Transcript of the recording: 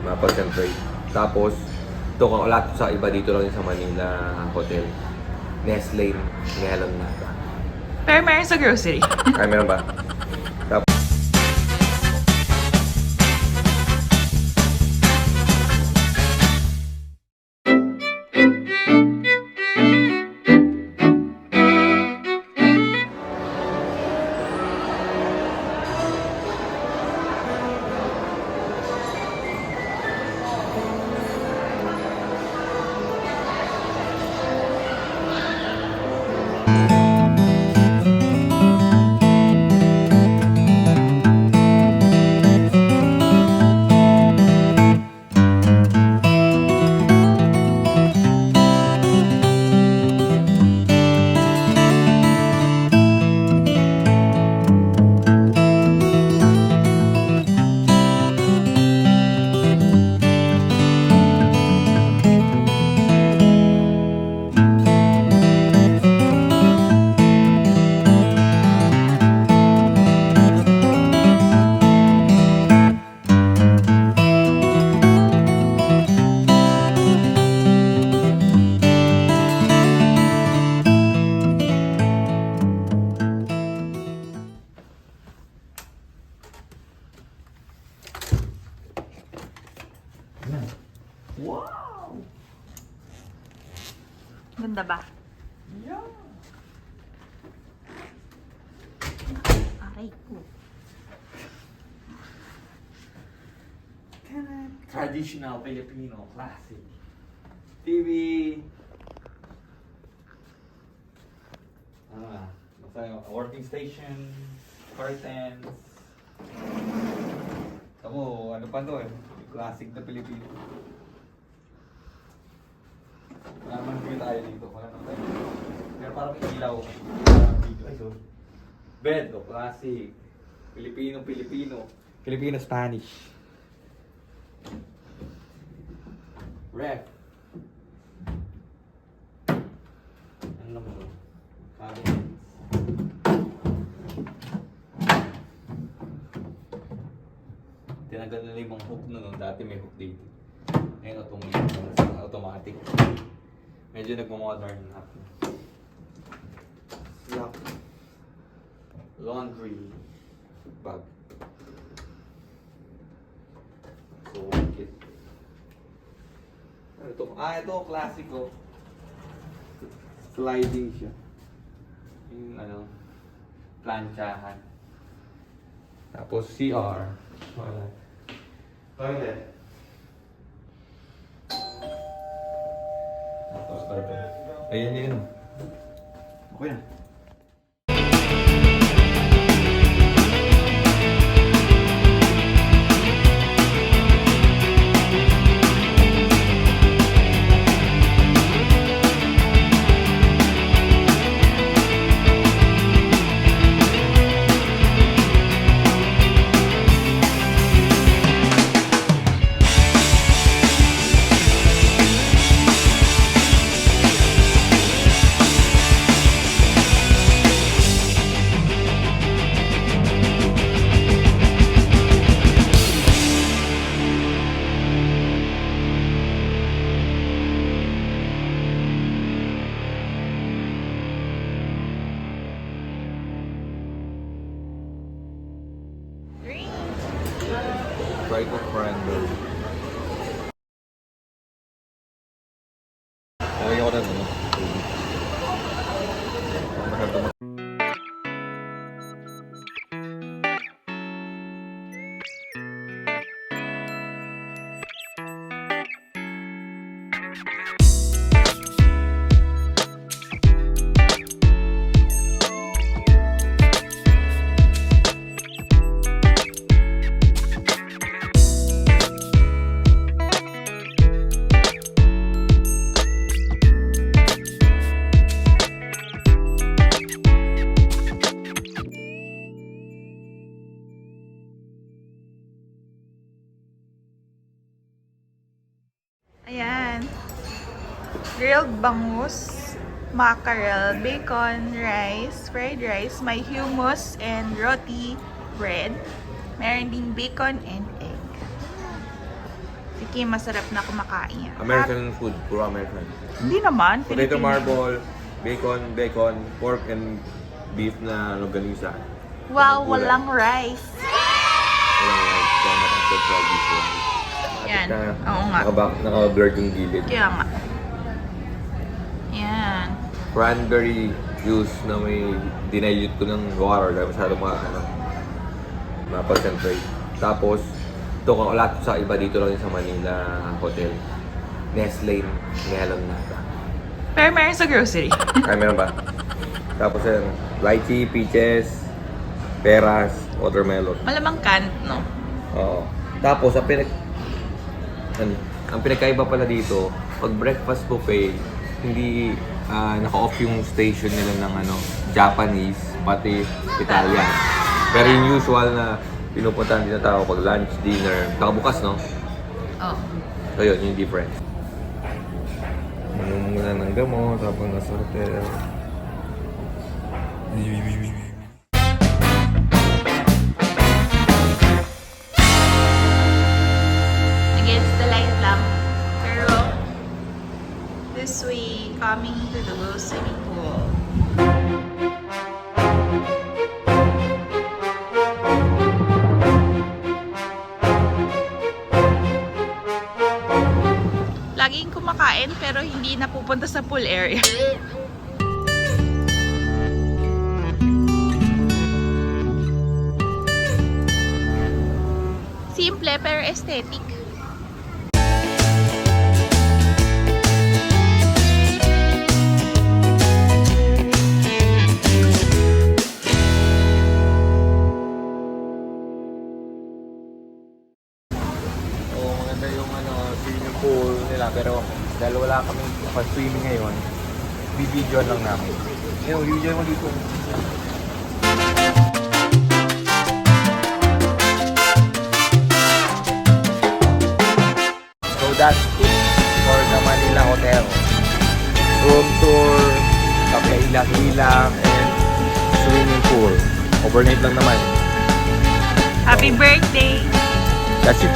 mapag-concentrate. Tapos, ito kung lahat sa iba dito lang sa Manila Hotel. Nestle, ngayon na. Pero meron sa grocery. Ay, meron ba? Wow! Ganda ba? Yeah. Aray ko. Traditional Filipino classic. TV. Working station. Curtains. Tamo, ano pa to eh? Classic na Pilipino. Wala naman view tayo dito. Wala naman tayo. Pero parang ilaw. Ay, sorry. Bed, oh, classic. Filipino. Filipino-Spanish. Ref. Ano naman ito? Cabinets. Tinagal nila yung mga hook nun. Dati may hook dito. Ngayon automatic. Medyo nagmamodern na. Lock. Laundry bag. So, kit. Ano ito? Ito classic oh. Sliding siya. Yung planchahan. Tapos CR. Wala. Toilet. Tapos carpet. Ayan yun. Okay na. Fried cranberry. Lagyan ko na ano. Ayan. Grilled bangus, mackerel, bacon, rice, fried rice, may hummus and roti bread. Meron ding bacon and egg. tikim, masarap na kumakain. American food, puro American. Hindi naman. Potato Filipino. marble, bacon, pork and beef na longganisa. Wow, Gulay. walang rice. Walang rice, kaya nakapag-try dito. Yan, oo nga. Naka-blurred yung gilid. Kaya nga. Yan. Cranberry juice na may dinilute ko ng water dahil masyado ma-concentrate. Tapos, ito lahat sa iba dito lang sa Manila Hotel. Nestle, melon na. Pero meron sa grocery. Ay, meron ba? Tapos yan, lychee, peaches, peras, watermelon. Malamang canned, no? Oo. Tapos, ang pinagkaiba pala dito, pag breakfast buffet, hindi naka-off yung station nila ng Japanese, pati Italian. Pero yung usual na pinupuntahan din na tao pag lunch, dinner, nakabukas, no? Oo. So yun, yung difference. Muna ng gamot, habang nasa hotel. Against the light lang. Pero, this way, coming to the swimming pool. Laging kumakain pero hindi napupunta sa pool area. Simple pero aesthetic. Oo, maganda yung swimming pool nila, pero dahil wala kami pa-swimming ngayon, bibidyoan lang namin. Yung video mo dito. So that's it for the Manila Hotel. Room tour, Cafe Ilang-Ilang, and swimming pool. Overnight lang naman. Happy birthday! That's it.